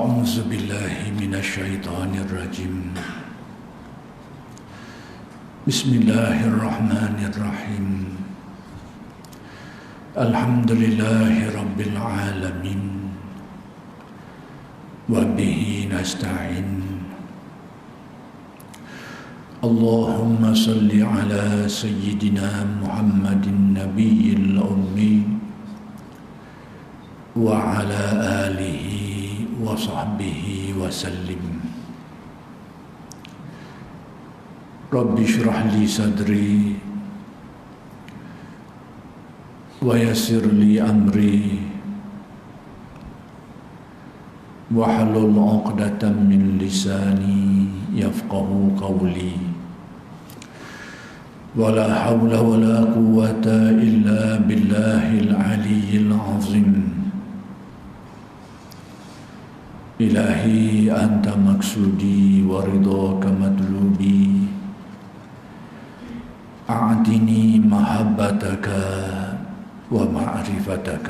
أعوذ بالله من الشيطان الرجيم بسم الله الرحمن الرحيم الحمد لله رب العالمين وبه نستعين اللهم صل على سيدنا محمد النبي الأمي وعلى آله وصحبه وسلم رب اشرح لي صدري ويسر لي أمري واحلل عقدة من لساني يفقه قولي ولا حول ولا قوة إلا بالله العلي العظيم إلهي أنت مقصودي ورضاك مطلوبي أعطني محبتك ومعرفتك.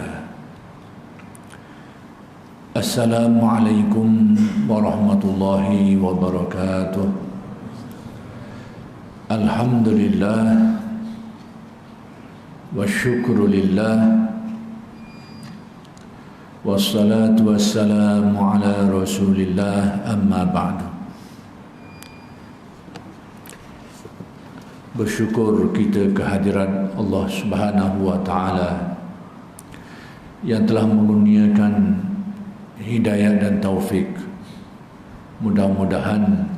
السلام عليكم ورحمة الله وبركاته. الحمد لله والشكر لله wassalatu wassalamu ala rasulillah amma ba'du. Bersyukur kita kehadiran Allah Subhanahu wa ta'ala yang telah mengurniakan hidayah dan taufik. Mudah-mudahan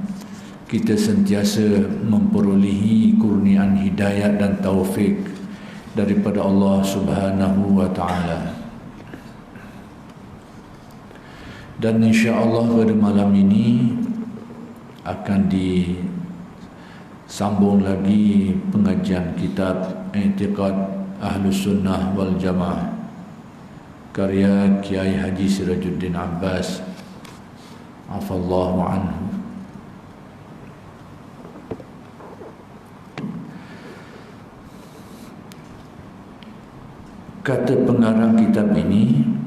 kita sentiasa memperolehi kurniaan hidayah dan taufik daripada Allah Subhanahu wa ta'ala. Dan insya-Allah pada malam ini akan disambung lagi pengajian kitab I'tiqad Ahlus Sunnah wal Jamaah karya Kiai Haji Sirajuddin Abbas afallahu anhu. Kata pengarang kitab ini,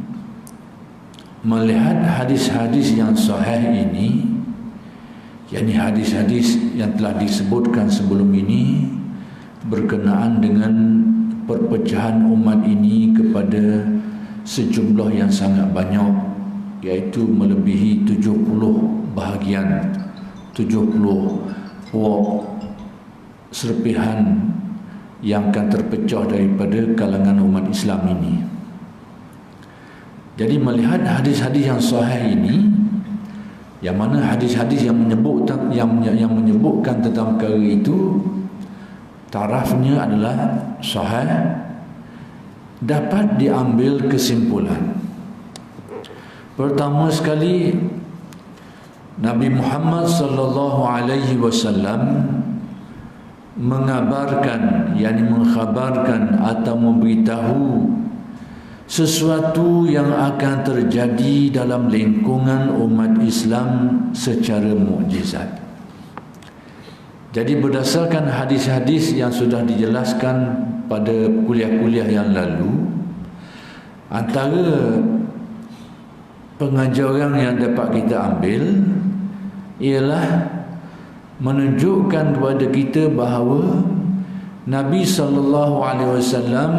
melihat hadis-hadis yang sahih ini, yakni hadis-hadis yang telah disebutkan sebelum ini berkenaan dengan perpecahan umat ini kepada sejumlah yang sangat banyak, iaitu melebihi 70 bahagian, 70 puak serpihan yang akan terpecah daripada kalangan umat Islam ini. Jadi melihat hadis-hadis yang sahih ini, yang mana hadis-hadis yang menyebutkan tentang perkara itu tarafnya adalah sahih, dapat diambil kesimpulan. Pertama sekali, Nabi Muhammad sallallahu alaihi wasallam mengabarkan, yakni mengkhabarkan atau memberitahu sesuatu yang akan terjadi dalam lingkungan umat Islam secara mukjizat. Jadi berdasarkan hadis-hadis yang sudah dijelaskan pada kuliah-kuliah yang lalu, antara pengajaran yang dapat kita ambil ialah menunjukkan kepada kita bahawa Nabi sallallahu alaihi wasallam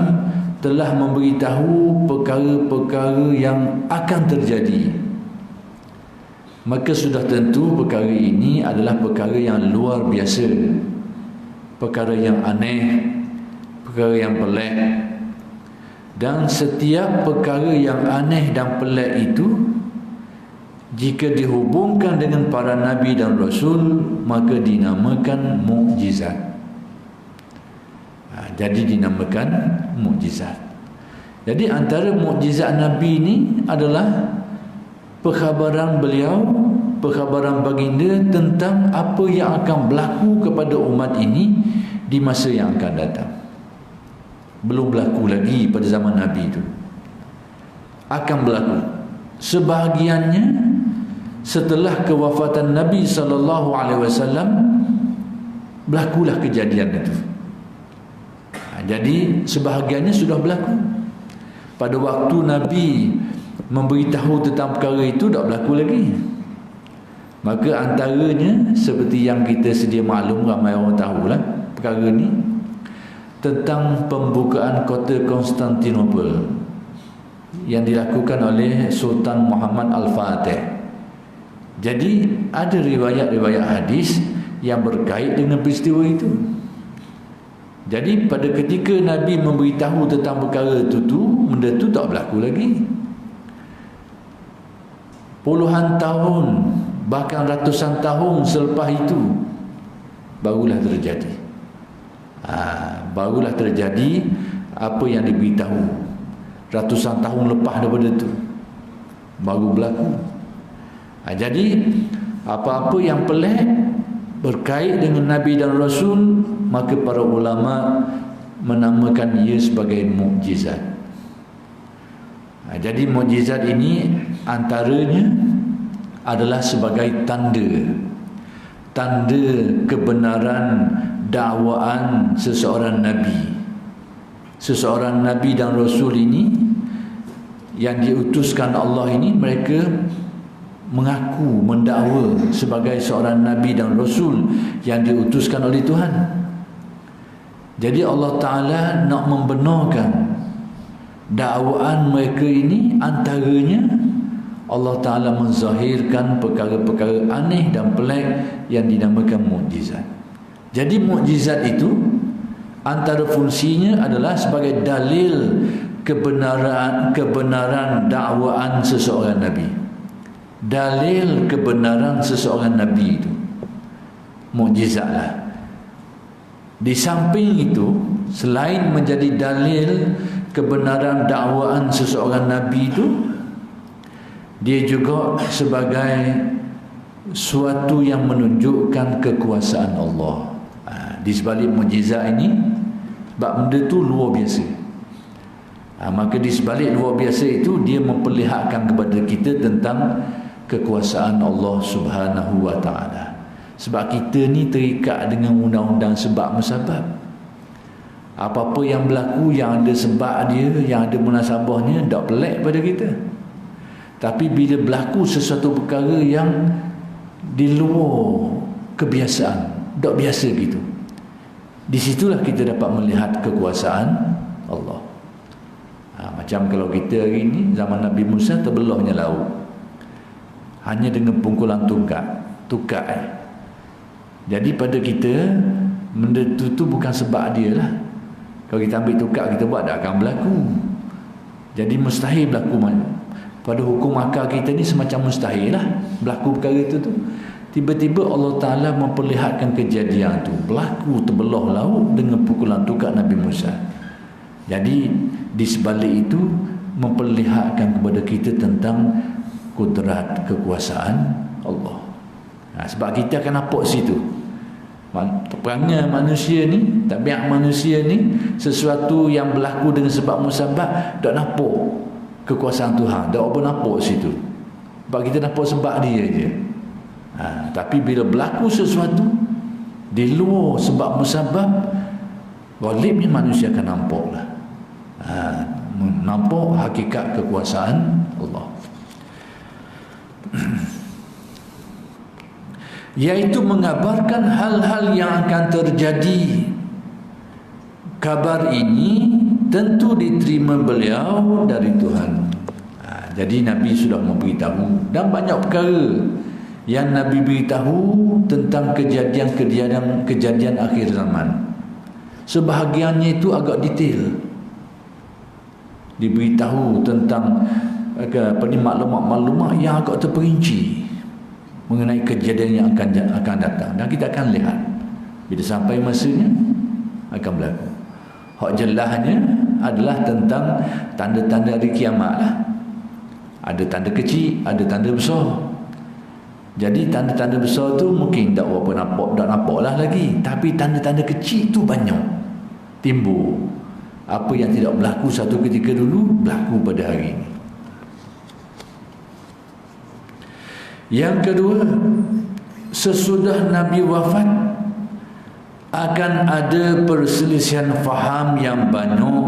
telah memberitahu perkara-perkara yang akan terjadi. Maka sudah tentu perkara ini adalah perkara yang luar biasa, perkara yang aneh, perkara yang pelik. Dan setiap perkara yang aneh dan pelik itu, jika dihubungkan dengan para nabi dan rasul, maka dinamakan mukjizat. Jadi dinamakan mukjizat. Jadi antara mukjizat Nabi ini adalah perkhabaran beliau, perkhabaran baginda tentang apa yang akan berlaku kepada umat ini di masa yang akan datang. Belum berlaku lagi pada zaman Nabi itu. Akan berlaku. Sebahagiannya setelah kewafatan Nabi sallallahu alaihi wasallam berlakulah kejadian itu. Jadi sebahagiannya sudah berlaku. Pada waktu Nabi memberitahu tentang perkara itu tak berlaku lagi. Maka antaranya seperti yang kita sedia maklum, ramai orang tahulah perkara ni, tentang pembukaan kota Konstantinopel yang dilakukan oleh Sultan Muhammad Al-Fatih. Jadi ada riwayat-riwayat hadis yang berkait dengan peristiwa itu. Jadi pada ketika Nabi memberitahu tentang perkara itu benda tu tak berlaku lagi. Puluhan tahun, bahkan ratusan tahun selepas itu barulah terjadi. Barulah terjadi apa yang diberitahu. Ratusan tahun lepas daripada itu baru berlaku. Jadi apa-apa yang pelik berkait dengan Nabi dan Rasul, maka para ulama menamakan ia sebagai mukjizat. Jadi mukjizat ini antaranya adalah sebagai tanda kebenaran dakwaan seseorang Nabi dan Rasul ini yang diutuskan Allah ini. Mereka mengaku, mendakwa sebagai seorang Nabi dan Rasul yang diutuskan oleh Tuhan. Jadi Allah Ta'ala nak membenarkan dakwaan mereka ini. Antaranya Allah Ta'ala menzahirkan perkara-perkara aneh dan pelik yang dinamakan mukjizat. Jadi mukjizat itu antara fungsinya adalah sebagai dalil kebenaran dakwaan seseorang Nabi. Dalil kebenaran seseorang Nabi itu mukjizatlah. Di samping itu, selain menjadi dalil kebenaran dakwaan seseorang Nabi itu, dia juga sebagai suatu yang menunjukkan kekuasaan Allah. Di sebalik mukjizat ini, sebab benda itu luar biasa. Maka di sebalik luar biasa itu, dia memperlihatkan kepada kita tentang kekuasaan Allah Subhanahu wa ta'ala. Sebab kita ni terikat dengan undang-undang sebab musabab. Apa-apa yang berlaku, yang ada sebab dia, yang ada munasabahnya, tak pelik pada kita. Tapi bila berlaku sesuatu perkara yang di luar kebiasaan, tak biasa gitu, di situlah kita dapat melihat kekuasaan Allah. Macam kalau kita hari ini, zaman Nabi Musa, terbelahnya laut hanya dengan pukulan tukar. Jadi pada kita, benda tu bukan sebab dia lah. Kalau kita ambil tukar, kita buat, tak akan berlaku. Jadi mustahil berlaku. Pada hukum akal kita ni semacam mustahil lah berlaku perkara itu tu. Tiba-tiba Allah Ta'ala memperlihatkan kejadian tu, berlaku terbelah laut dengan pukulan tukar Nabi Musa. Jadi di sebalik itu memperlihatkan kepada kita tentang kudrat kekuasaan Allah. Sebab kita akan nampak situ perangai manusia ni, tabiat manusia ni, sesuatu yang berlaku dengan sebab musabab, tak nampak kekuasaan Tuhan, tak apa nampak situ. Sebab kita nampak sebab dia je. Tapi bila berlaku sesuatu di luar sebab musabab, ghalibnya manusia akan nampak lah, nampak hakikat kekuasaan Allah. Iaitu mengabarkan hal-hal yang akan terjadi. Kabar ini tentu diterima beliau dari Tuhan. Jadi Nabi sudah memberitahu, dan banyak perkara yang Nabi beritahu tentang kejadian akhir zaman. Sebahagiannya itu agak detail, diberitahu tentang maklumat-maklumat yang agak terperinci mengenai kejadian yang akan datang, dan kita akan lihat bila sampai masanya akan berlaku. Hak jelasnya adalah tentang tanda-tanda hari kiamat lah. Ada tanda kecil, ada tanda besar. Jadi tanda-tanda besar tu mungkin tak nampak lah lagi, tapi tanda-tanda kecil tu banyak timbul. Apa yang tidak berlaku satu ketika dulu berlaku pada hari ini. Yang kedua, sesudah Nabi wafat akan ada perselisihan faham yang banyak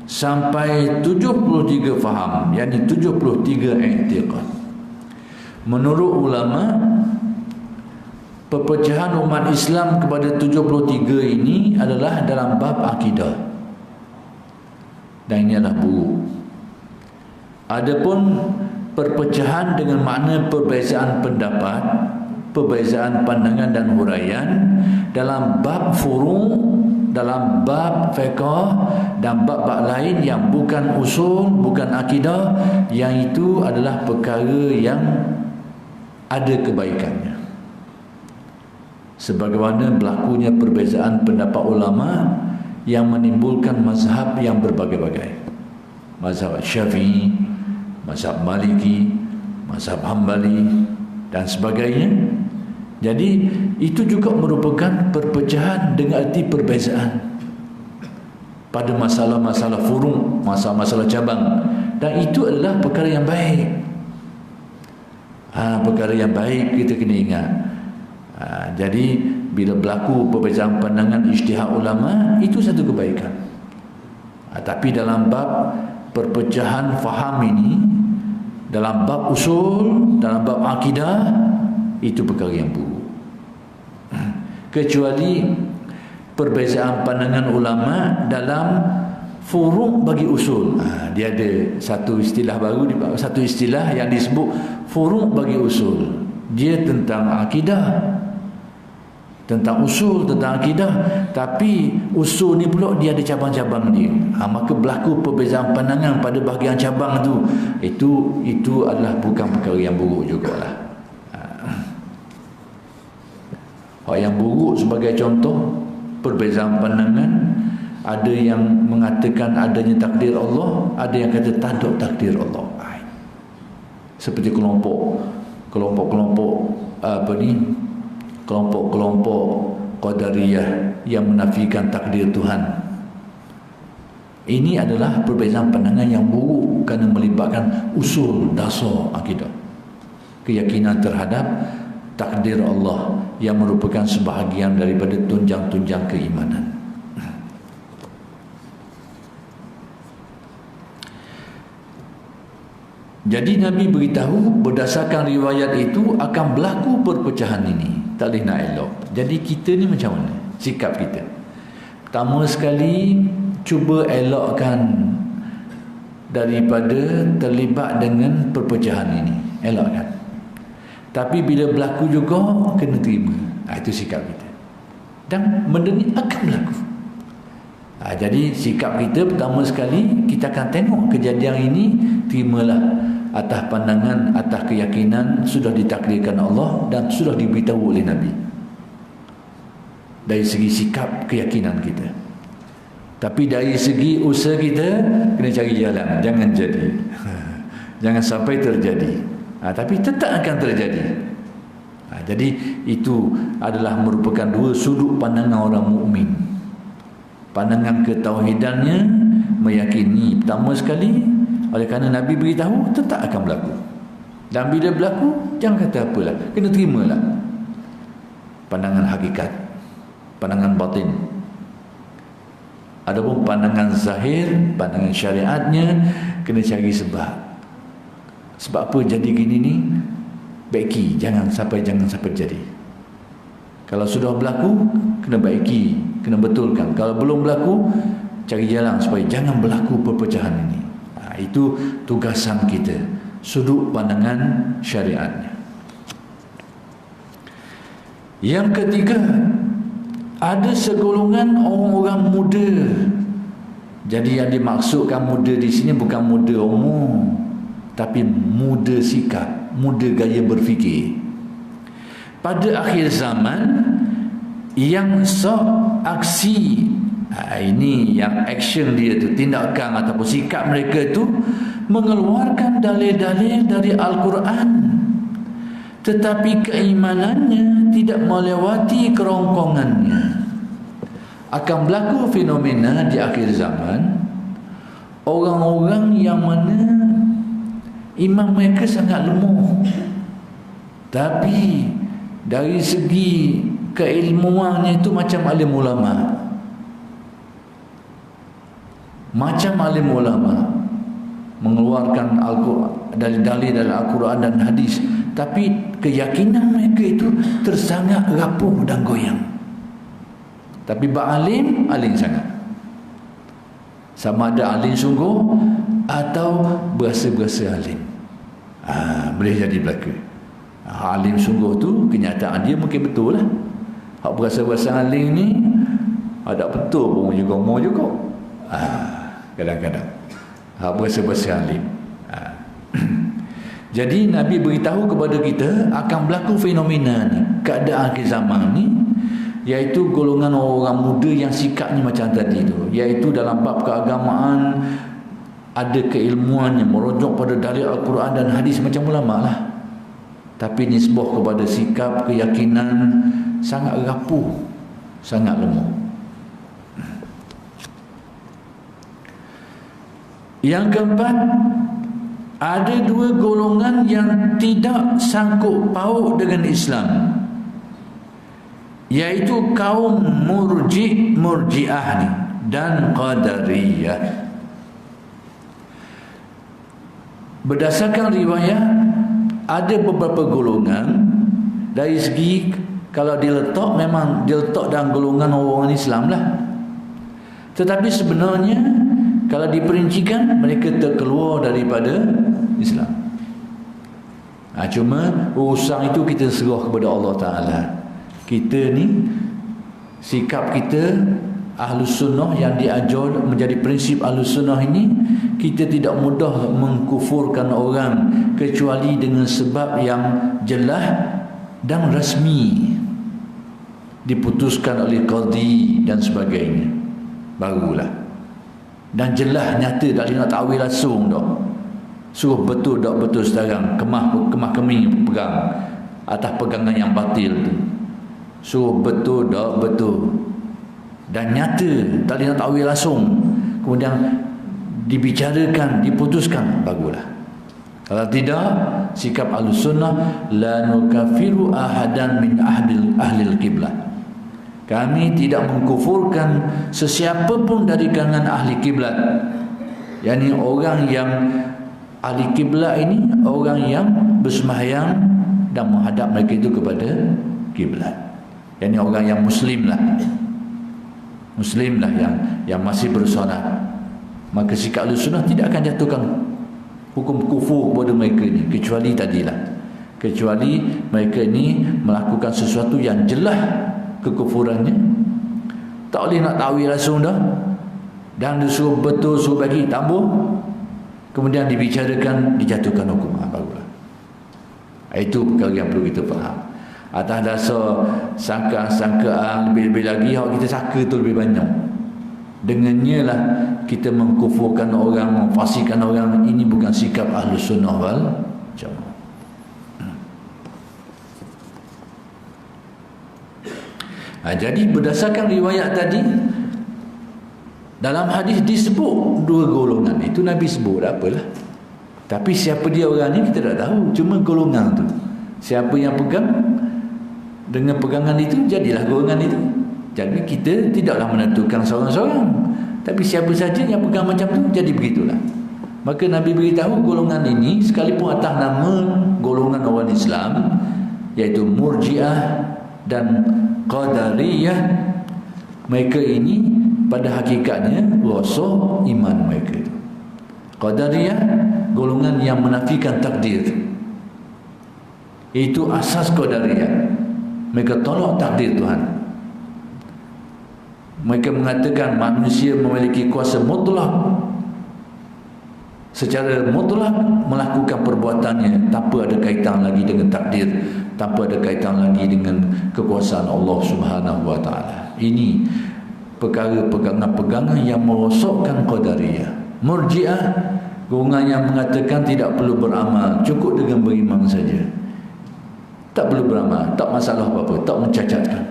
sampai 73 faham, yakni 73 i'tiqad. Menurut ulama, perpecahan umat Islam kepada 73 ini adalah dalam bab akidah, dan ini adalah buruk. Adapun perpecahan dengan makna perbezaan pendapat, perbezaan pandangan dan huraian dalam bab furu', dalam bab fiqh dan bab-bab lain yang bukan usul, bukan akidah, yang itu adalah perkara yang ada kebaikannya. Sebagaimana berlakunya perbezaan pendapat ulama yang menimbulkan mazhab yang berbagai-bagai. Mazhab Syafi'i, mazhab Maliki, mazhab Hambali dan sebagainya. Jadi itu juga merupakan perpecahan dengan arti perbezaan pada masalah-masalah furu', masalah-masalah cabang, dan itu adalah perkara yang baik. Perkara yang baik kita kena ingat. Jadi bila berlaku perbezaan pandangan ijtihad ulama, itu satu kebaikan. Tapi dalam bab perpecahan faham ini, dalam bab usul, dalam bab akidah, itu perkara yang buruk. Kecuali perbezaan pandangan ulama dalam furu' bagi usul. Dia ada satu istilah baru, satu istilah yang disebut furu' bagi usul. Dia tentang akidah, tentang usul, tentang akidah, tapi usul ni pula dia ada cabang-cabang dia. Maka berlaku perbezaan pandangan pada bahagian cabang tu, itu adalah bukan perkara yang buruk jugalah. Yang buruk sebagai contoh perbezaan pandangan, ada yang mengatakan adanya takdir Allah, ada yang kata tak ada takdir Allah. Seperti kelompok-kelompok Qadariyah yang menafikan takdir Tuhan. Ini adalah perbezaan pandangan yang buruk kerana melibatkan usul dasar akidah, keyakinan terhadap takdir Allah yang merupakan sebahagian daripada tunjang-tunjang keimanan. Jadi Nabi beritahu berdasarkan riwayat itu akan berlaku perpecahan ini, tak boleh nak elok. Jadi kita ni macam mana sikap kita? Pertama sekali, cuba elokkan daripada terlibat dengan perpecahan ini, elokkan. Tapi bila berlaku juga, kena terima. Itu sikap kita. Dan benda ni akan berlaku. Jadi sikap kita pertama sekali, kita akan tengok kejadian ini, terimalah atas pandangan, atas keyakinan sudah ditakdirkan Allah dan sudah diberitahu oleh Nabi. Dari segi sikap keyakinan kita. Tapi dari segi usaha kita, kena cari jalan. Jangan jadi. Jangan sampai terjadi. Tapi tetap akan terjadi. Jadi itu adalah merupakan dua sudut pandangan orang mukmin. Pandangan ketauhidannya meyakini pertama sekali, oleh kerana Nabi beritahu, tetap akan berlaku. Dan bila berlaku, jangan kata apalah, kena terimalah. Pandangan hakikat, pandangan batin. Adapun pandangan zahir, pandangan syariatnya, kena cari sebab. Sebab apa jadi gini ni? Baiki, jangan sampai jadi. Kalau sudah berlaku, kena baiki, kena betulkan. Kalau belum berlaku, cari jalan supaya jangan berlaku perpecahan ini. Itu tugasan kita, sudut pandangan syariatnya. Yang ketiga, ada segolongan orang-orang muda. Jadi yang dimaksudkan muda di sini bukan muda umur, tapi muda sikap, muda gaya berfikir. Pada akhir zaman, yang sok aksi, ini yang action dia tu, tindakan ataupun sikap mereka tu mengeluarkan dalil-dalil dari Al-Quran, tetapi keimanannya tidak melewati kerongkongannya. Akan berlaku fenomena di akhir zaman, orang-orang yang mana iman mereka sangat lemah, tapi dari segi keilmuannya itu macam alim ulama. macam alim ulama mengeluarkan dalil-dalil dalam Al-Quran dan hadis, tapi keyakinan mereka itu tersangat rapuh dan goyang. Tapi ba'alim, alim sangat. Sama ada alim sungguh atau berasa-berasa alim. Boleh jadi berlaku. Alim sungguh tu kenyataan dia mungkin betul lah. Hak berasa-berasa alim ni ada betul pun juga mau juga. Kadang-kadang hak berasa-berasa alim. Jadi Nabi beritahu kepada kita akan berlaku fenomena ni, keadaan akhir zaman ni, iaitu golongan orang muda yang sikapnya macam tadi tu, iaitu dalam bab keagamaan ada keilmuannya, merujuk pada dalil Al-Quran dan hadis macam ulama lah, tapi nisbah kepada sikap keyakinan sangat rapuh, sangat lemah. Yang keempat, ada dua golongan yang tidak sangkut paut dengan Islam, iaitu kaum murji'ah ni dan qadariyah. Berdasarkan riwayat, ada beberapa golongan dari segi kalau diletak, memang diletak dalam golongan orang Islam lah, tetapi sebenarnya kalau diperincikan mereka terkeluar daripada Islam. Cuma urusan itu kita serah kepada Allah Ta'ala. Kita ni, sikap kita Ahlus Sunnah yang diajar menjadi prinsip Ahlus Sunnah ini, kita tidak mudah mengkufurkan orang kecuali dengan sebab yang jelas dan rasmi, diputuskan oleh qadhi dan sebagainya, barulah. Dan jelas nyata, tak boleh nak takwil langsung dah. Suruh betul tak betul sekarang, kemah keming pegang atas pegangan yang batil tu. Suruh betul tak betul dan nyata, tak boleh nak takwil langsung, kemudian dibicarakan, diputuskan, bagulah. Kalau tidak, sikap Ahlus Sunnah, la nukafiru ahadan min ahlil qiblah, kami tidak mengkufurkan sesiapa pun dari kalangan ahli kiblat. yakni orang yang ahli kiblat ini orang yang bersembahyang dan menghadap mereka itu kepada kiblat, yakni orang yang muslim lah yang masih bersolat. Maka sikap Ahlussunnah tidak akan jatuhkan hukum kufur kepada mereka ini, kecuali mereka ini melakukan sesuatu yang jelas kekufurannya, tak boleh nak takwil langsung dah, dan disuruh betul, suruh bagi tambah, kemudian dibicarakan, dijatuhkan hukum. Barulah. Itu perkara yang perlu kita faham. Atas dasar sangkaan lebih-lebih lagi, kita sangka tu lebih banyak, dengannya lah kita mengkufurkan orang, memfasikan orang. Ini bukan sikap Ahlussunnah wal Jamaah. Jadi berdasarkan riwayat tadi, dalam hadis disebut dua golongan. Itu Nabi sebut, apalah. Tapi siapa dia orang ni kita tak tahu. Cuma golongan tu, siapa yang pegang dengan pegangan itu, jadilah golongan itu. Jadi kita tidaklah menentukan seorang-seorang, tapi siapa saja yang pegang macam tu, jadi begitulah. Maka Nabi beritahu golongan ini, sekalipun atas nama golongan orang Islam, iaitu Murji'ah dan Qadariyah, mereka ini pada hakikatnya rosak iman mereka itu. Qadariyah, golongan yang menafikan takdir. Itu asas Qadariyah. Mereka tolak takdir Tuhan. Mereka mengatakan manusia memiliki kuasa mutlak, secara mutlak melakukan perbuatannya tanpa ada kaitan lagi dengan takdir, tanpa ada kaitan lagi dengan kekuasaan Allah Subhanahu wa taala. Ini perkara pegangan-pegangan yang merosakkan Qadariyah. Murji'ah, golongan yang mengatakan tidak perlu beramal, cukup dengan beriman saja. Tak perlu beramal, tak masalah apa-apa, tak mencacatkan.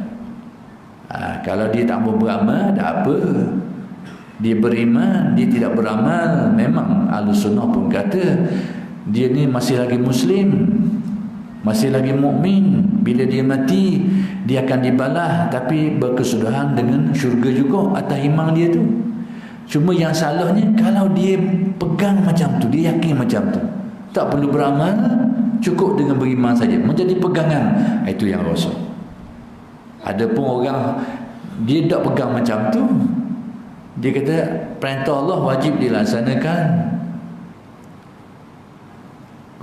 Kalau dia tak mau beramal, tak apa. Dia beriman, dia tidak beramal, memang Ahlussunnah pun kata dia ni masih lagi muslim, masih lagi mukmin. Bila dia mati, dia akan dibalas, tapi berkesudahan dengan syurga juga atas iman dia tu. Cuma yang salahnya kalau dia pegang macam tu, dia yakin macam tu, tak perlu beramal, cukup dengan beriman saja, menjadi pegangan, itu yang rosak. Ada pun orang dia tak pegang macam tu, dia kata perintah Allah wajib dilaksanakan.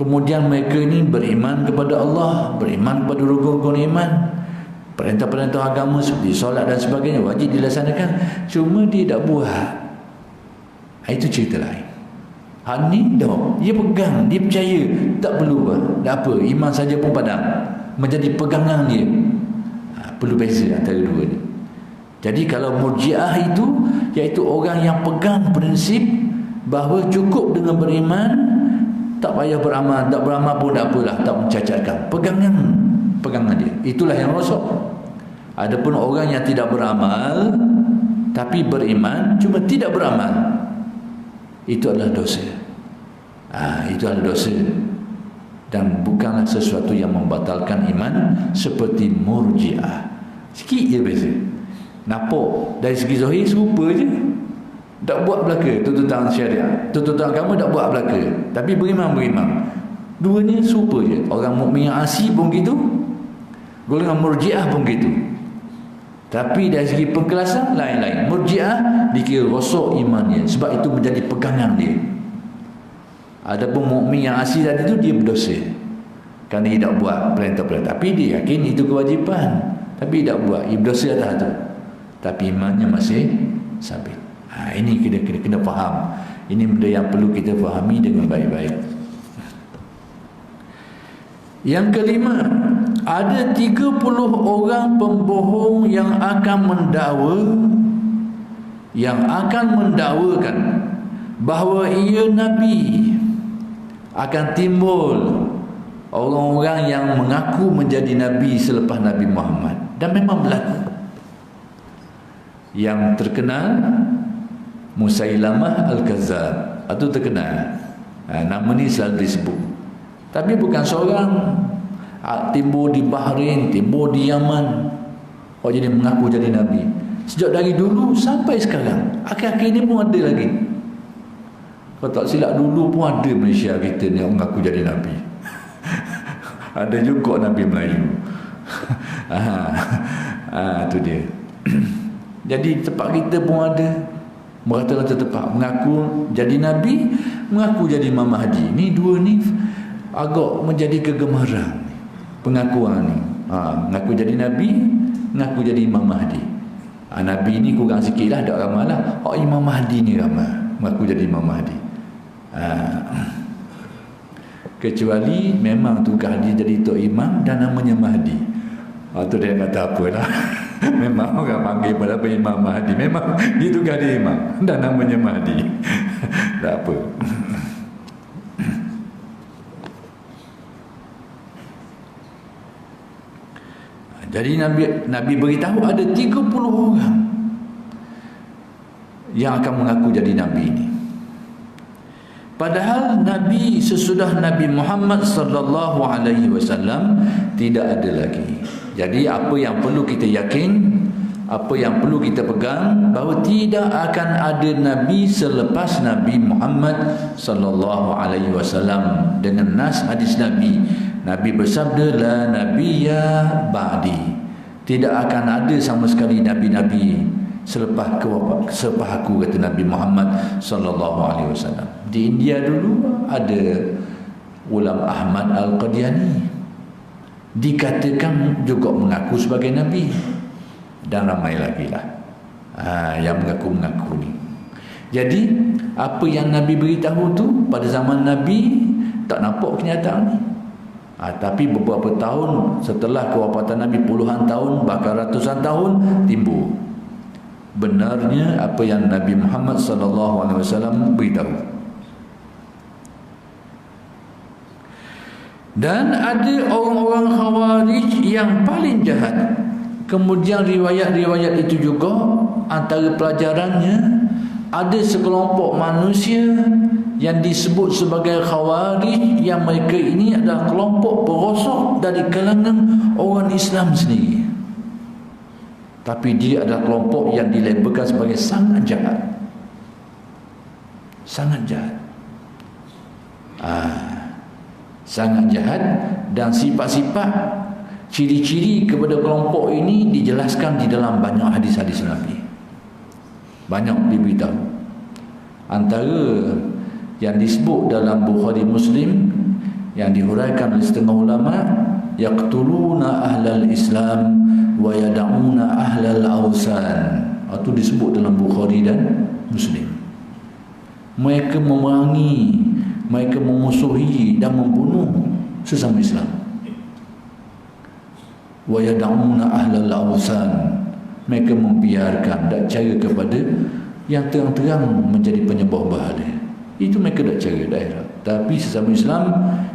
Kemudian mereka ni beriman kepada Allah, beriman kepada rukun-rukun iman, perintah-perintah agama seperti solat dan sebagainya wajib dilaksanakan, cuma dia tak buat. Itu cerita lain. Hal ni dah, dia pegang, dia percaya, tak perlu buat. Tak apa, iman saja pun padam, menjadi pegangan dia. Perlu beza antara dua ni. Jadi kalau Murji'ah itu, iaitu orang yang pegang prinsip bahawa cukup dengan beriman, tak payah beramal, tak beramal pun tak apalah, tak mencacatkan. Pegangan dia. Itulah yang rosak. Adapun orang yang tidak beramal tapi beriman, cuma tidak beramal, itu adalah dosa. Itu adalah dosa, dan bukanlah sesuatu yang membatalkan iman seperti Murji'ah. Sikit je beza. Nampak dari segi zahir serupa je, tak buat belaka tuntutan syariat, tuntutan agama tak buat belaka, tapi beriman. Dua ni serupa je. Orang mukmin yang asli pun gitu, golongan Murji'ah pun gitu. Tapi dari segi pengkelasan lain-lain. Murji'ah dikira rosak imannya, sebab itu menjadi pegangan dia. Adapun mukmin yang asli tadi tu, dia berdosa kerana dia tak buat perintah-perintah, tapi dia yakin itu kewajipan, tapi dia tak buat, dia berdosa atas tu, tapi imannya masih sabit. Ini kena faham. Ini benda yang perlu kita fahami dengan baik-baik. Yang kelima, ada 30 orang pembohong yang akan mendakwakan bahawa ia Nabi. Akan timbul orang-orang yang mengaku menjadi Nabi selepas Nabi Muhammad, dan memang berlaku. Yang terkenal Musailamah Al-Kazab, itu terkenal, nama ni selalu disebut. Tapi bukan seorang, timbul di Bahrain, timbul di Yaman, jadi mengaku jadi Nabi. Sejak dari dulu sampai sekarang, akhir-akhir ini pun ada lagi. Kalau tak silap dulu pun ada Malaysia kita ni yang mengaku jadi Nabi. Ada juga Nabi Melayu. Itu dia. Jadi tempat kita pun ada merata-rata tempat mengaku jadi Nabi, mengaku jadi Imam Mahdi. Ni dua ni agak menjadi kegemaran pengakuan ni. Mengaku jadi Nabi, mengaku jadi Imam Mahdi. Nabi ni kurang sikit lah, tak ramai lah. Imam Mahdi ni ramai mengaku jadi Imam Mahdi. Kecuali memang tugas dia jadi Tok Imam dan namanya Mahdi. Tu dia kata apalah. Memang orang panggil pada Imam Mahdi, memang dia tugas dia imam dan namanya Mahdi. Tak apa. Jadi Nabi beritahu ada 30 orang yang akan mengaku jadi Nabi ini. Padahal Nabi sesudah Nabi Muhammad sallallahu alaihi wasallam tidak ada lagi. Jadi apa yang perlu kita yakin, apa yang perlu kita pegang, bahawa tidak akan ada Nabi selepas Nabi Muhammad sallallahu alaihi wasallam. Dengan nas hadis Nabi, Nabi bersabda, la nabiyya ba'di. Tidak akan ada sama sekali nabi-nabi selepas aku, kata Nabi Muhammad sallallahu alaihi wasallam. Di India dulu ada Ulam Ahmad Al-Qadiani, dikatakan juga mengaku sebagai Nabi, dan ramai lagi lah yang mengaku ni. Jadi apa yang Nabi beritahu tu pada zaman Nabi tak nampak kenyataan ni. Tapi beberapa tahun setelah kewafatan Nabi, puluhan tahun bahkan ratusan tahun, timbul benarnya apa yang Nabi Muhammad sallallahu alaihi wasallam beritahu. Dan ada orang-orang Khawarij yang paling jahat. Kemudian riwayat-riwayat itu juga antara pelajarannya, ada sekelompok manusia yang disebut sebagai Khawarij, yang mereka ini adalah kelompok perosok dari kalangan orang Islam sendiri. Tapi dia adalah kelompok yang dilabelkan sebagai sangat jahat. sangat jahat. Sangat jahat, dan sifat-sifat ciri-ciri kepada kelompok ini dijelaskan di dalam banyak hadis-hadis Nabi. Banyak diberitahu. Antara yang disebut dalam Bukhari Muslim yang dihuraikan oleh setengah ulama, yaqtuluna ahlal Islam wa yad'una ahlal awsan. Itu disebut dalam Bukhari dan Muslim. Mereka memerangi, mereka memusuhi dan membunuh sesama Islam. Wa yad'una ahlal awsan. Mereka membiarkan, tak cara kepada yang terang-terang menjadi penyembah berhala. Itu mereka tak cara daerah. Tapi sesama Islam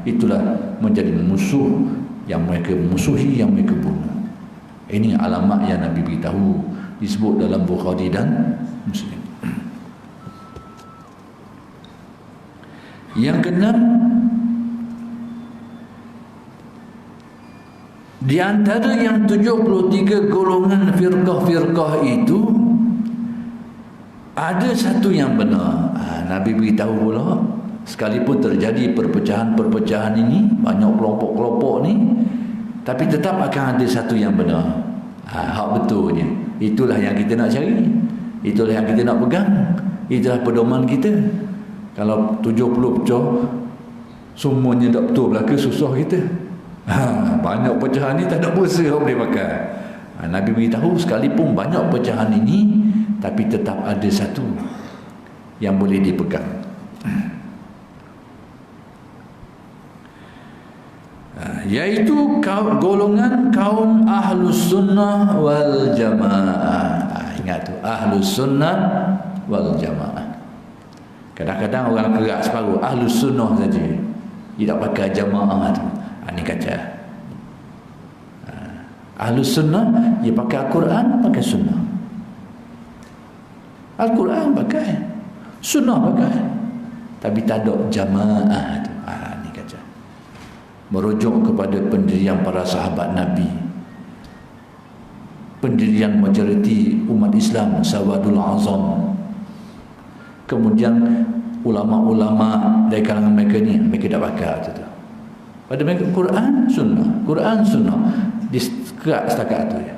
itulah menjadi musuh, yang mereka musuhi, yang mereka bunuh. Ini alamat yang Nabi beritahu, disebut dalam Bukhari dan Muslim. Yang keenam, di antara yang 73 golongan firqah-firqah itu ada satu yang benar. Nabi beritahu pula, sekalipun terjadi perpecahan-perpecahan ini, banyak kelompok-kelompok ni, tapi tetap akan ada satu yang benar. Hak betulnya. Itulah yang kita nak cari. Itulah yang kita nak pegang. Itulah pedoman kita. Kalau 70 pecah, semuanya tak betul belaka, susah kita. Banyak pecahan ni tak ada pulsa orang boleh pakai. Nabi beritahu sekalipun banyak pecahan ini, tapi tetap ada satu yang boleh dipegang. Yaitu golongan kaum Ahlus Sunnah wal Jamaah. Ingat tu, Ahlus Sunnah wal Jamaah. Kadang-kadang orang kerak separuh Ahlus Sunnah saja, dia tak pakai Jamaah tu. Ini kacau. Ahlus Sunnah dia pakai Al-Quran, pakai Sunnah. Al-Quran pakai, Sunnah pakai, tapi tak ada Jamaah tu. Ini kacau. Merujuk kepada pendirian para sahabat Nabi, pendirian majoriti umat Islam, Sawadul Azam. Kemudian ulama-ulama dari kalangan mereka ni, mereka dah pakai tu. Pada mereka Quran, Sunnah, Quran, Sunnah. Disekat setakat tu ya.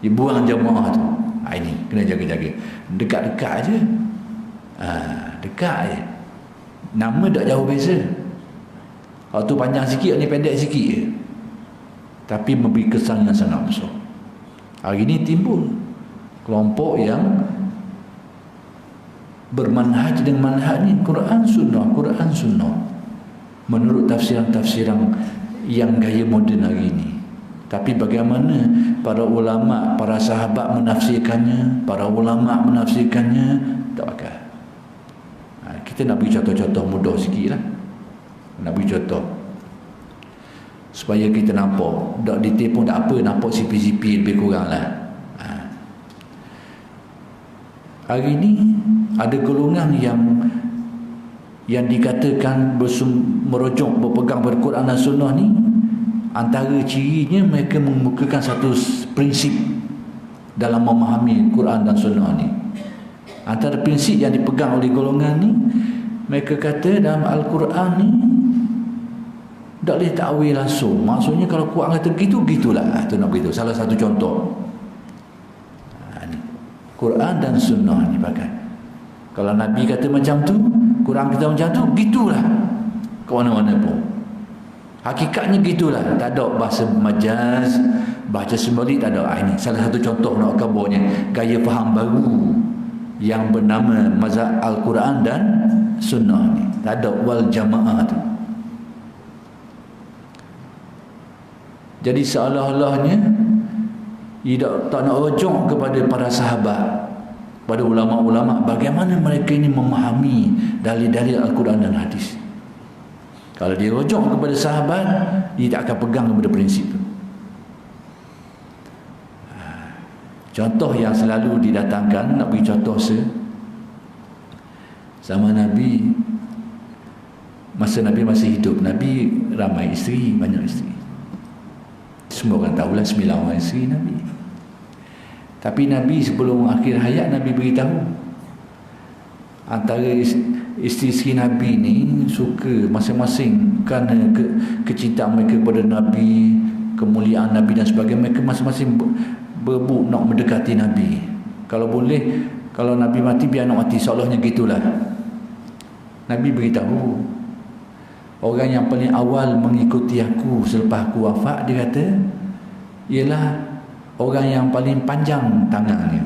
Dibuang Jamaah tu. Ini kena jaga-jaga. Dekat-dekat aja. Dekat aja. Nama tak jauh beza. Kalau tu panjang sikit, ni pendek sikit je. Tapi memberi kesan yang sangat besar. Hari ini timbul kelompok yang bermanhaj dengan manhaj ni Quran Sunnah, Quran Sunnah, menurut tafsiran-tafsiran yang gaya moden hari ini. Tapi bagaimana para ulama, para sahabat menafsirkannya, para ulama menafsirkannya, tak pakai. Kita nak beri contoh-contoh mudah sikit lah. Nak beri contoh supaya kita nampak. Tak detail pun tak apa, nampak sipi-sipi lebih kurang lah. Hari ini ada golongan yang dikatakan merujuk berpegang pada Quran dan Sunnah ni, antara cirinya mereka mengemukakan satu prinsip dalam memahami Quran dan Sunnah ni. Antara prinsip yang dipegang oleh golongan ni, mereka kata dalam Al-Quran ni tak boleh takwil langsung. Maksudnya kalau Quran kata gitu, gitulah. Itu nak beritahu. Salah satu contoh. Quran dan Sunnah ni pakai. Kalau Nabi kata macam tu, Quran kita macam tu, gitulah. Ke mana-mana pun. Hakikatnya gitulah. Tak ada bahasa majaz, bahasa simbolik, tak ada. Ini salah satu contoh nak kabarnya. Gaya faham baru yang bernama mazhab Al-Quran dan Sunnah ni. Tak ada wal jamaah tu. Jadi seolah-olahnya tak nak rujuk kepada para sahabat, pada ulama-ulama, bagaimana mereka ini memahami dalil-dalil Al-Quran dan hadis. Kalau dia rujuk kepada sahabat, dia tak akan pegang kepada prinsip itu. Contoh yang selalu didatangkan, nak beri contoh sama Nabi, masa Nabi masih hidup, Nabi ramai isteri, banyak isteri. Semua orang tahulah 9 orang isteri Nabi. Tapi Nabi sebelum akhir hayat, Nabi beritahu antara isteri-isteri Nabi ni suka masing-masing kerana kecintaan mereka kepada Nabi, kemuliaan Nabi dan sebagainya, mereka masing-masing berebut nak mendekati Nabi. Kalau boleh, kalau Nabi mati biar nak mati, seolah-olahnya gitulah. Nabi beritahu, orang yang paling awal mengikuti aku selepas aku wafat, dia kata, ialah orang yang paling panjang tangannya.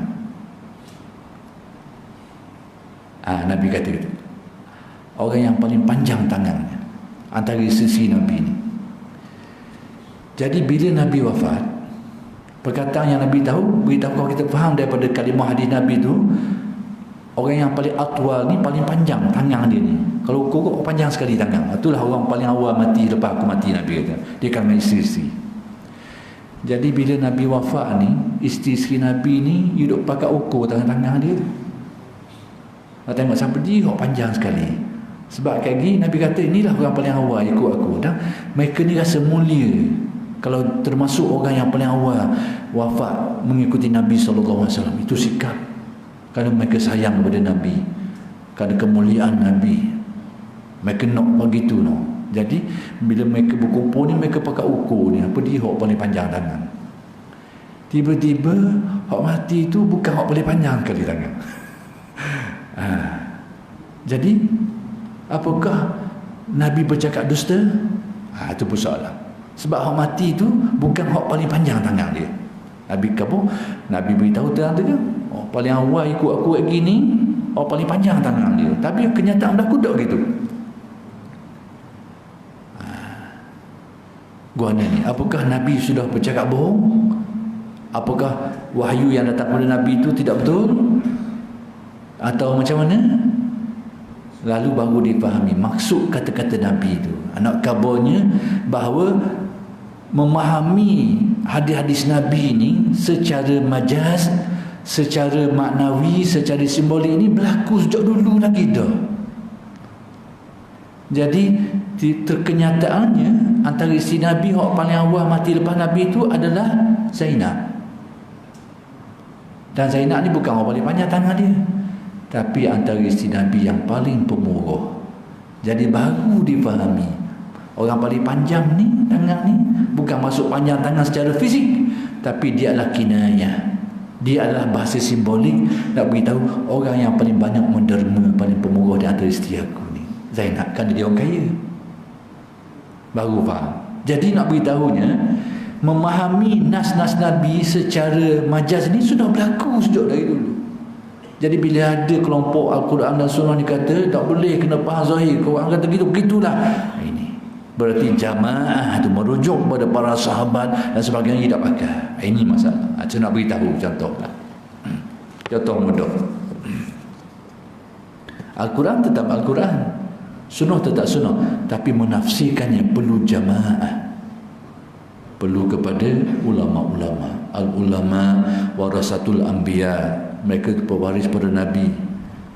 Nabi kata gitu. Orang yang paling panjang tangannya antara sisi Nabi ni. Jadi bila Nabi wafat, perkataan yang Nabi tahu, beritahu kalau kita faham daripada kalimah hadis Nabi tu, orang yang paling atwal ni paling panjang tangan dia ni. Kalau ukur panjang sekali tangan. Itulah orang paling awal mati lepas aku mati, Nabi kata. Dia kalangan isteri-isteri. Jadi bila Nabi wafat ni, isteri-isteri Nabi ni duduk pakai ukur tangan-tangan dia. Tengok sampai dia panjang sekali. Sebab kayak gini Nabi kata, inilah orang paling awal ikut aku. Dan mereka ni rasa mulia kalau termasuk orang yang paling awal wafat mengikuti Nabi SAW. Itu sikap kerana mereka sayang kepada Nabi, kerana kemuliaan Nabi, mereka nak begitu no. Jadi bila mereka berkumpul ni, mereka pakai ukur ni, apa dia hak paling panjang tangan. Tiba-tiba hak mati tu bukan hak paling panjang kali tangan. Jadi apakah Nabi bercakap dusta? Itu pun soalan. Sebab hak mati tu bukan hak paling panjang tangan dia. Nabi kabur, Nabi beritahu terang-terang, paling awal ikut aku kayak gini, paling panjang tangan dia. Tapi kenyataan berlaku tak gitu. Guana ni, apakah Nabi sudah bercakap bohong? Apakah wahyu yang datang kepada Nabi itu tidak betul? Atau macam mana? Lalu baru dipahami maksud kata-kata Nabi itu. Anak kabarnya bahawa memahami hadis-hadis Nabi ini secara majaz, secara maknawi, secara simbolik ini berlaku sejak dulu lagi dah. Jadi terkenyataannya antara isteri Nabi yang paling awal mati lepas Nabi itu adalah Zainab. Dan Zainab ni bukan orang paling panjang tangan dia, tapi antara isteri Nabi yang paling pemurah. Jadi baru difahami orang paling panjang ni tangan ni bukan masuk panjang tangan secara fisik, tapi dia adalah kinayah. Dia adalah bahasa simbolik nak beritahu orang yang paling banyak menderma, paling pemurah di antara isteri aku ni Zainab, kerana dia orang kaya. Baru faham. Jadi nak beritahunya, memahami nas-nas Nabi secara majaz ni sudah berlaku sejak dari dulu. Jadi bila ada kelompok Al-Quran dan Sunnah ni kata tak boleh kena faham zahir, Quran kata gitu, begitulah. Ini berarti jamaah itu merujuk kepada para sahabat dan sebagainya, tidak pakai. Ini masalah. Saya nak beritahu contohlah. Contoh mudah. Al-Quran tetap Al-Quran, Sunnah tetap Sunnah, tapi menafsirkannya perlu jamaah, perlu kepada ulama-ulama. Al-ulama warasatul anbiya, mereka pewaris pada Nabi.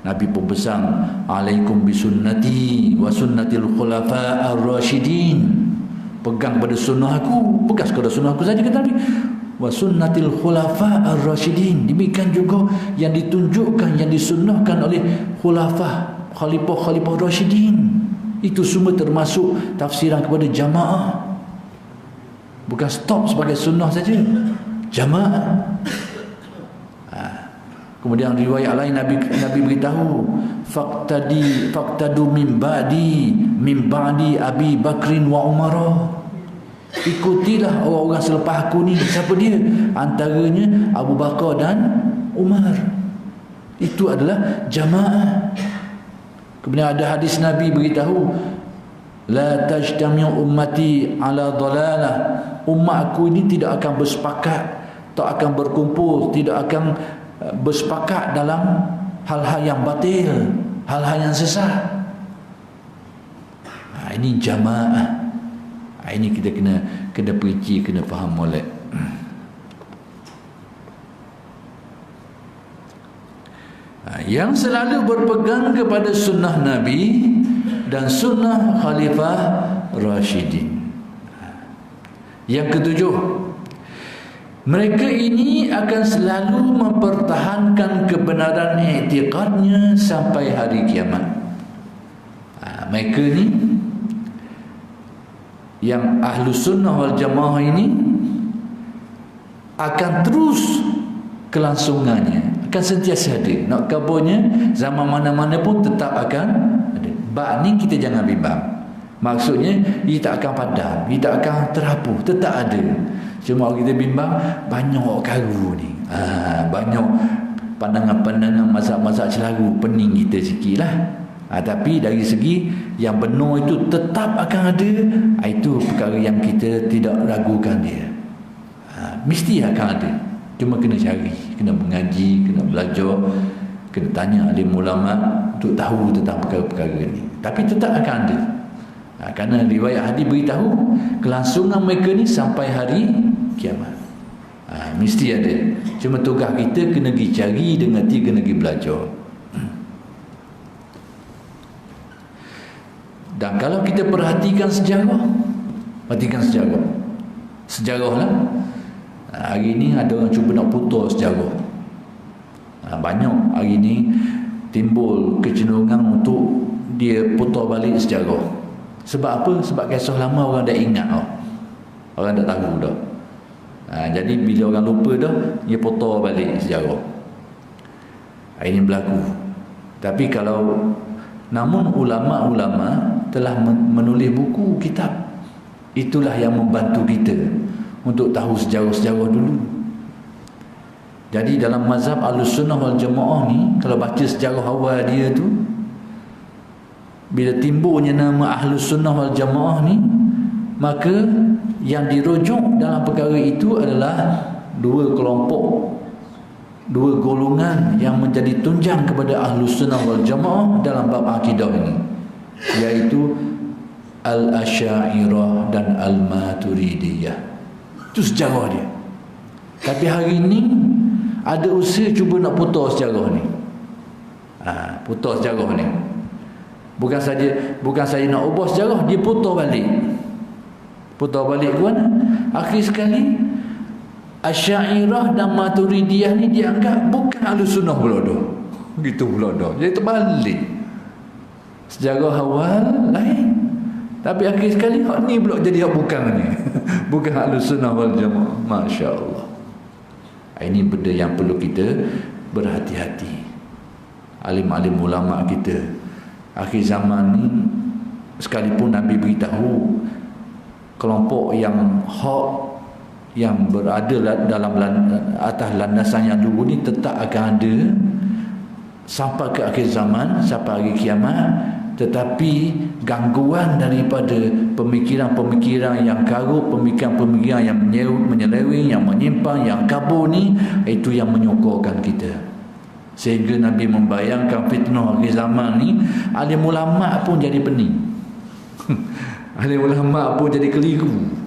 Nabi pun pesan, alaikum bisunnati wa sunnatil khulafa ar-rasyidin. Pegang pada sunnah aku, bukan sekadar sunnah aku saja, kata Nabi, wa sunnatil khulafa ar-rasyidin. Demikian juga yang ditunjukkan, yang disunnahkan oleh khulafa, khalifah-khalifah rasyidin. Itu semua termasuk tafsiran kepada jamaah. Bukan stop sebagai sunnah saja, jamaah. Kemudian riwayat lain Nabi beritahu, faqtadu min ba'di Abi Bakrin wa Umar. Ikutilah orang-orang selepas aku ni. Siapa dia? Antaranya Abu Bakar dan Umar. Itu adalah jamaah. Kemudian ada hadis Nabi beritahu, la tajtami'u ummati ala dhalalah. Umat aku ini tidak akan bersepakat, tak akan berkumpul, tidak akan bersepakat dalam hal-hal yang batil, hal-hal yang sesat. Ini jamaah. Ini kita kena perinci, kena faham molek. Yang selalu berpegang kepada sunnah Nabi dan sunnah Khalifah Rashidin. Yang ketujuh, mereka ini akan selalu mempertahankan kebenaran i'tiqadnya sampai hari kiamat. Mereka ni yang Ahlus Sunnah wal Jamaah ini akan terus kelangsungannya, akan sentiasa ada. Nak kabarnya zaman mana-mana pun tetap akan ada. Bab ni kita jangan bimbang. Maksudnya ia tak akan padam, ia tak akan terhapus, tetap ada. Cuma kita bimbang banyak karu ni. Banyak pandangan-pandangan mazhab-mazhab celaru, pening kita sikit lah. Tapi dari segi yang benar itu tetap akan ada, itu perkara yang kita tidak ragukan dia. Mesti akan ada. Cuma kena cari, kena mengaji, kena belajar, kena tanya alim ulama untuk tahu tentang perkara-perkara ni. Tapi tetap akan ada. Kerana riwayat hadis beritahu kelangsungan mereka ni sampai hari kiamat. Mesti ada. Cuma tugas kita kena pergi cari, dengar, kena pergi belajar. Dan kalau kita perhatikan sejarah, sejarah lah. Hari ni ada orang cuba nak putus sejarah. Banyak hari ni timbul kecenderungan untuk dia putar balik sejarah. Sebab apa? Sebab kisah lama orang dah ingat dah. Orang dah tahu dah. Jadi bila orang lupa dah, dia putar balik sejarah. Ini berlaku. Tapi kalau namun ulama-ulama telah menulis buku, kitab, itulah yang membantu kita untuk tahu sejarah-sejarah dulu. Jadi dalam mazhab Ahlus Sunnah wal Jamaah ni, kalau baca sejarah awal dia tu, bila timbulnya nama Ahlus Sunnah wal Jamaah ni, maka yang dirujuk dalam perkara itu adalah dua kelompok, dua golongan yang menjadi tunjang kepada Ahlus Sunnah wal Jamaah dalam bab akidah ini, iaitu Al-Asy'ariyah dan Al-Maturidiyah. Itu sejarah dia. Tapi hari ini ada usaha cuba nak putar sejarah ni. Putar sejarah ni. Bukan saja nak ubah sejarah, dia putar balik. Putar balik ke mana? Akhir sekali Asy'ariyah dan Maturidiyah ni dianggap bukan Ahlus Sunnah pula dah. Gitu pula dah. Jadi terbalik. Sejarah awal lain, tapi akhir sekali hak ni pula jadi hak bukan ni. Bukan Ahlus Sunnah wal Jamaah. Masya-Allah. Ini benda yang perlu kita berhati-hati. Alim-alim ulama kita akhir zaman ni, sekalipun Nabi beritahu kelompok yang hak, yang berada dalam atas landasan yang dulu ni tetap akan ada sampai ke akhir zaman, sampai hari kiamat. Tetapi gangguan daripada pemikiran-pemikiran yang karut, pemikiran-pemikiran yang menyeleweng, yang menyimpang, yang kabur ni, itu yang menyokorkan kita. Sehingga Nabi membayangkan fitnah akhir zaman ni, alim ulama pun jadi pening. Alim ulama pun jadi keliru.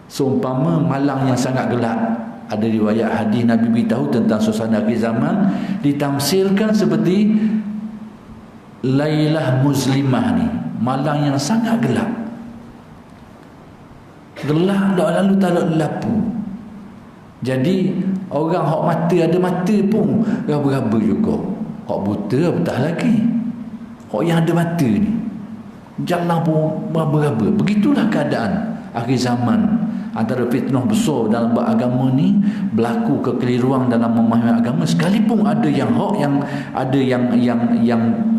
Seumpama malam yang sangat gelap. Ada riwayat hadis Nabi beritahu tentang suasana akhir zaman, ditamsilkan seperti Lailah Muslimah ni, malam yang sangat gelap. Gelap dah lalu tak ada lampu. Jadi orang hak mata, ada mata pun raba-raba juga. Hak buta betah lagi. Hak yang ada mata ni jalan pun raba-raba. Begitulah keadaan akhir zaman. Antara fitnah besar dalam beragama ni, berlaku kekeliruan dalam memahami agama. Sekalipun ada yang hak, yang ada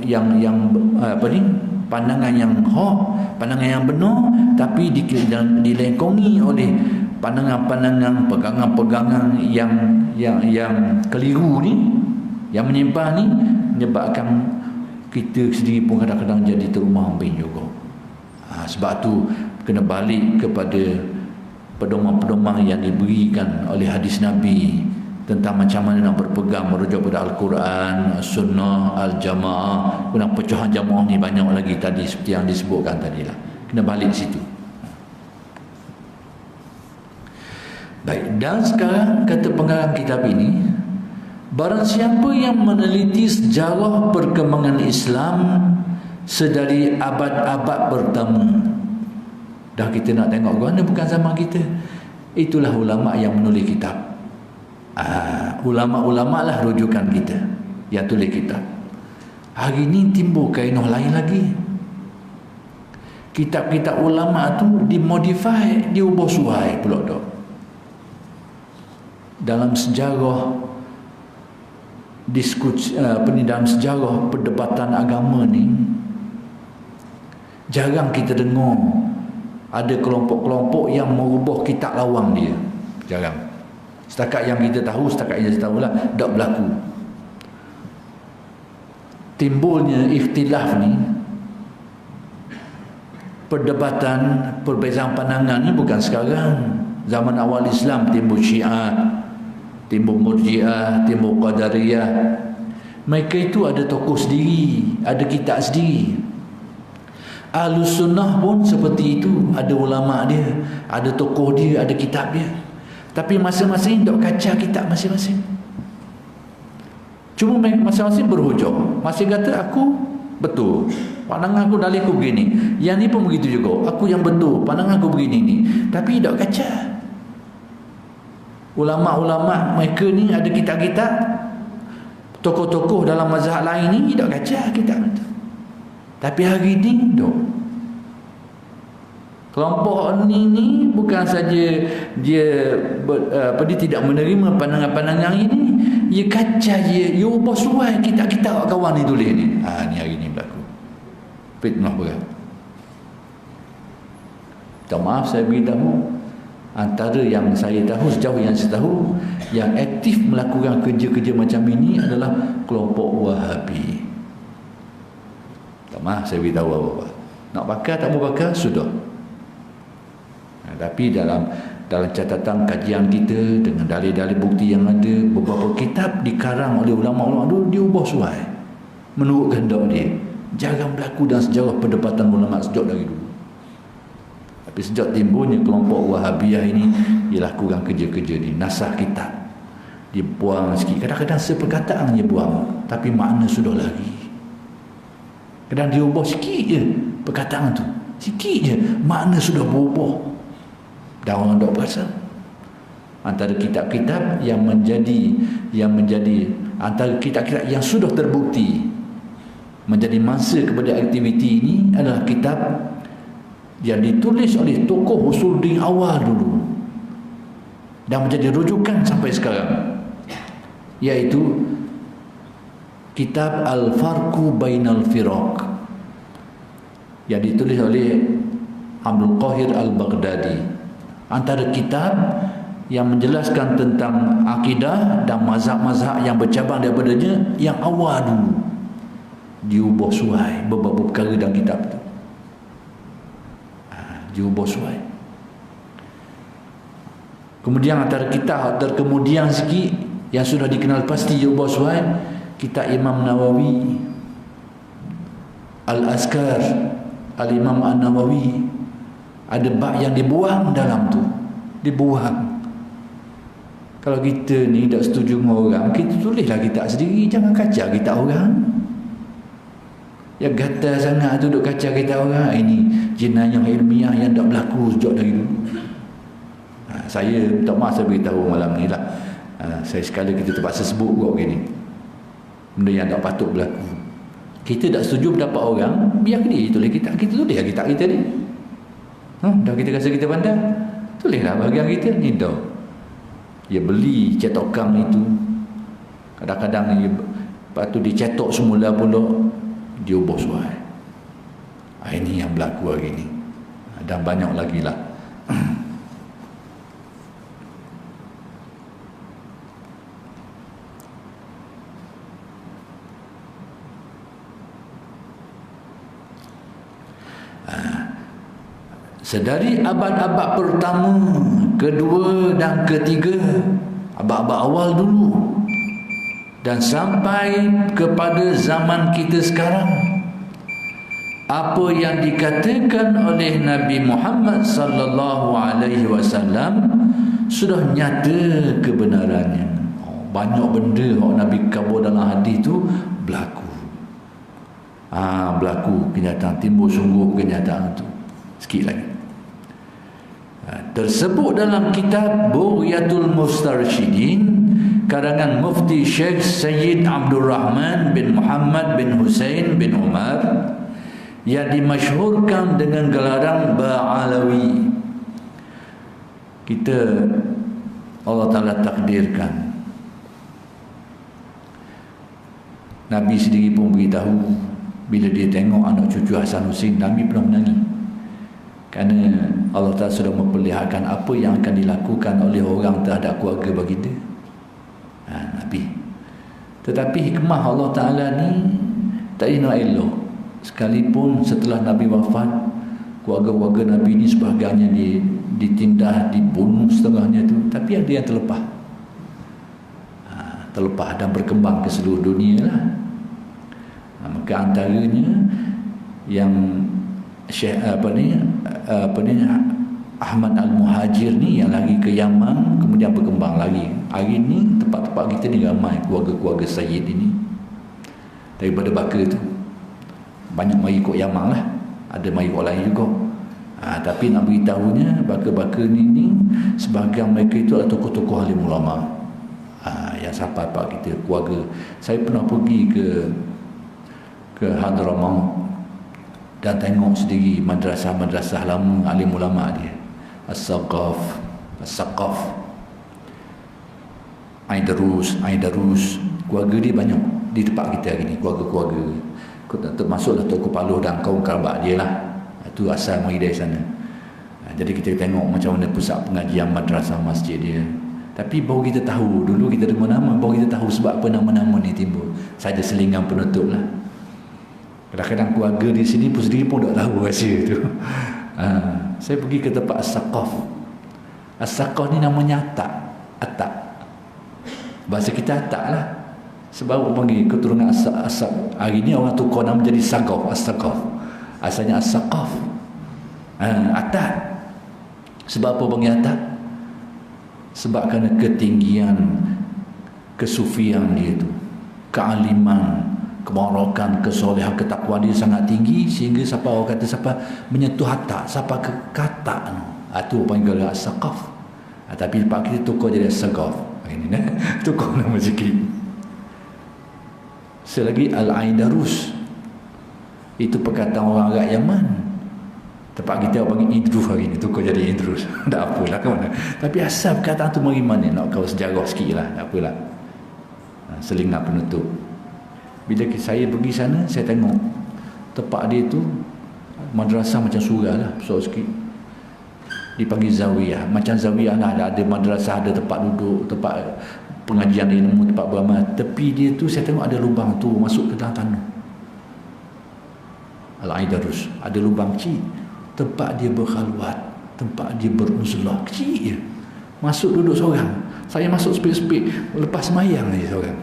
yang apa ni, pandangan yang hak, pandangan yang benar, tapi dilengkongi oleh pandangan-pandangan, pegangan-pegangan yang keliru ni, yang menyimpang ni, menyebabkan kita sendiri pun kadang-kadang jadi terumah-ambing juga. Sebab tu kena balik kepada pedoman-pedoman yang diberikan oleh hadis Nabi tentang macam mana nak berpegang, merujuk pada Al-Quran, Sunnah, Al-Jamaah. Kemudian pecahan jamaah ni banyak lagi tadi seperti yang disebutkan tadi lah. Kena balik situ. Baik, dan sekarang kata pengarang kitab ini, barang siapa yang meneliti sejarah perkembangan Islam sedari abad-abad pertama. Dah kita nak tengok mana bukan zaman kita. Itulah ulama yang menulis kitab. Ulama-ulama lah rujukan kita yang tulis kitab. Hari ni timbul kaedah lain lagi. Kitab-kitab ulama tu dimodify, diubah suai pula dah. Dalam sejarah dalam sejarah perdebatan agama ni, jarang kita dengar ada kelompok-kelompok yang merubah kitab lawang dia. Jarang. Setakat yang kita tahu, setakat yang kita tahu lah, tak berlaku. Timbulnya ikhtilaf ni, perdebatan, perbezaan pandangan ni bukan sekarang. Zaman awal Islam timbul Syiah, timbul Murji'ah, timbul Qadariyah. Mereka itu ada tokoh sendiri, ada kitab sendiri. Ahlus Sunnah pun seperti itu, ada ulama dia, ada tokoh dia, ada kitab dia. Tapi masing-masing dok kaca kitab masing-masing. Cuma masing-masing berhujung. Masing kata aku betul, pandangan aku, dalil aku begini. Yang ni pun begitu juga, aku yang betul, pandangan aku begini ni. Tapi dok kaca. Ulama-ulama mereka ni ada kitab-kitab, tokoh-tokoh dalam mazhab lain ni dok kaca kitab itu. Tapi hari ni dok. Kelompok ni bukan saja dia dia tidak menerima pandangan-pandangan ini, dia kaca dia ubah suai kitab-kitab kawan ni tulis ni. Ni hari ni berlaku. Fitnah berat. Tak maaf saya beritahu, antara yang saya tahu, sejauh yang saya tahu, yang aktif melakukan kerja-kerja macam ini adalah kelompok Wahabi. Tak maaf saya beritahu apa-apa. Nak bakar tak mau bakar, sudah. Tapi dalam catatan kajian kita dengan dalil-dalil bukti yang ada, beberapa kitab dikarang oleh ulama-ulama itu diubah suai menurut kehendak dia. Jarang berlaku dalam sejarah perdebatan ulama sejak dari dulu. Tapi sejak timbulnya kelompok Wahabiyah ini, dia lakukan kerja-kerja ni, nasah kitab dia buang sikit, kadang-kadang seperkataan dia buang, tapi makna sudah lagi. Kadang dia ubah sikit je perkataan tu, sikit je, makna sudah berubah. Dan orang tak perasan. Antara kitab-kitab yang menjadi antara kitab-kitab yang sudah terbukti menjadi mangsa kepada aktiviti ini adalah kitab yang ditulis oleh tokoh Usuluddin awal dulu dan menjadi rujukan sampai sekarang, iaitu kitab Al-Farqu Bainal Firaq yang ditulis oleh Abdul Qahir Al-Baghdadi. Antara kitab yang menjelaskan tentang akidah dan mazhab-mazhab yang bercabang daripadanya yang awal dulu, diubah suai beberapa perkara dalam kitab itu. Diubah suai. Kemudian antara kitab terkemudian sikit yang sudah dikenal pasti diubah suai, kitab Imam Nawawi, Al-Azkar, Al-Imam An-Nawawi. Ada bab yang dibuang dalam tu, dibuang. Kalau kita ni tak setuju dengan orang, kita tulislah kitab sendiri, jangan kacau kitab orang. Yang gatal sangat tu duk kacau kitab orang, ini jenayah ilmiah yang tak berlaku sejak dari dulu. Saya tak maaf saya beritahu malam ni lah, saya sekali kita terpaksa sebut kok gini, benda yang tak patut berlaku. Kita tak setuju pendapat orang, biar dia tulis kitab, kita tulis kitab kita ni. Dah kita rasa kita pandai, tulislah bahagian kita ni dah. Dia beli cetakan itu, kadang-kadang dia lepas tu dicetak semula pula, dia ubah suai. Ini yang berlaku hari ni, dan banyak lagi lah. Sedari abad-abad pertama, kedua dan ketiga, abad-abad awal dulu, dan sampai kepada zaman kita sekarang, apa yang dikatakan oleh Nabi Muhammad sallallahu alaihi wasallam sudah nyata kebenarannya. Banyak benda yang Nabi kabur dalam hadis tu berlaku. Berlaku kenyataan, timbul sungguh kenyataan tu. Sikit lagi. Tersebut dalam kitab Bughyatul Mustarsyidin karangan Mufti Syekh Sayyid Abdul Rahman bin Muhammad bin Husain bin Umar, yang dimasyhurkan dengan gelaran Ba'alawi. Kita, Allah Ta'ala takdirkan, Nabi sendiri pun beritahu, bila dia tengok anak cucu Hasan Hussein, Nabi pernah menangis. Kerana Allah Ta'ala sudah memperlihatkan apa yang akan dilakukan oleh orang terhadap keluarga baginda, Nabi. Tetapi hikmah Allah Ta'ala ni tak nak elok. Sekalipun setelah Nabi wafat, keluarga-keluarga Nabi ni sebahagiannya ditindas, dibunuh setengahnya tu, tapi ada yang terlepas. Terlepas dan berkembang ke seluruh dunia lah. Maka antaranya yang Syekh Ahmad Al-Muhajir ni yang lagi ke Yaman, kemudian berkembang lagi. Hari ni tempat-tempat kita ni ramai keluarga-keluarga Sayyid ini. Daripada Baka tu banyak mari ikut Yaman lah, ada mari ikut lain juga. Tapi nak beritahunya, Baka-Baka ni sebahagian mereka itu adalah tokoh-tokoh alim ulama, yang sahabat-sahabat kita, keluarga. Saya pernah pergi ke Hadramaut dan tengok sendiri madrasah-madrasah lama alim ulama dia. As-Saqaf, Aidarus, keluarga dia banyak di tempat kita hari ni, keluarga-keluarga. Termasuklah Tok Kepala dan kaum kerabat dia lah. Itu asal mari dari sana. Jadi kita tengok macam mana pusat pengajian, madrasah, masjid dia. Tapi baru kita tahu, dulu kita dengar nama, baru kita tahu sebab apa nama-nama ni timbul. Saja selingan penutup lah. Kadang-kadang keluarga di sini pun sendiri pun tak tahu rahsia tu. Saya pergi ke tempat As-Saqaf. As-Saqaf ni namanya Atak. Bahasa kita Atak lah. Sebab orang panggil keturunan As-Saqaf. Hari ni orang tukar nama jadi Saqaf, As-Saqaf. Asalnya As-Saqaf. Atak. Sebab apa panggil Atak? Sebab kerana ketinggian kesufian dia tu, kealiman, kemarakan, kesolehan, ketakwaan dia sangat tinggi, sehingga siapa orang kata siapa menyentuh Atak, siapa ke kata tu panggil As-Saqaf. Tapi lepas kita tukar jadi As-Saqaf. Ini tukar nama sikit. Selagi Al-Aidarus, itu perkataan orang Arab Yaman. Tempat kita orang panggil Idrus hari ni, tukar jadi Idrus. Tak apalah ke mana. Tapi asal perkataan tu mari mana, nak kau sejarah sikit lah, tak apalah. Selingan penutup. Bila saya pergi sana, saya tengok tempat dia tu madrasah macam surah lah, besar sikit. Dipanggil zawiyah, macam zawiyah lah, ada madrasah, ada tempat duduk, tempat pengajian ilmu, tempat beramal. Tepi dia tu saya tengok ada lubang tu masuk ke dalam tanah. Al-Aidarus ada lubang kecil, tempat dia berkhalwat, tempat dia beruzlah, kecil je. Masuk duduk seorang. Saya masuk sepik-sepik, lepas semayang je seorang.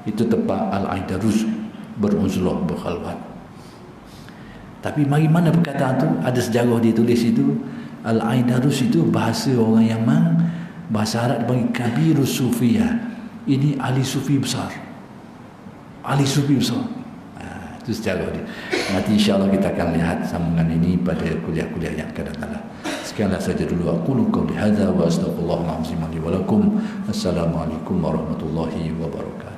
Itu tempat Al-Aidarus beruzlah, berkhalwat. Tapi mari mana perkataan tu, ada sejarah dia tulis itu. Al-Aidarus itu bahasa orang Yaman, bahasa Arab dipanggil Kabirus Sufiyah. Ini ahli sufi besar. Ahli sufi besar. Itu sejarah dia. Nanti insya-Allah kita akan lihat sambungan ini pada kuliah-kuliah yang akan datang. Sekianlah saja dulu. Aqulu qawli hadza wa astaghfirullahal azim li wa lakum. Assalamualaikum warahmatullahi wabarakatuh.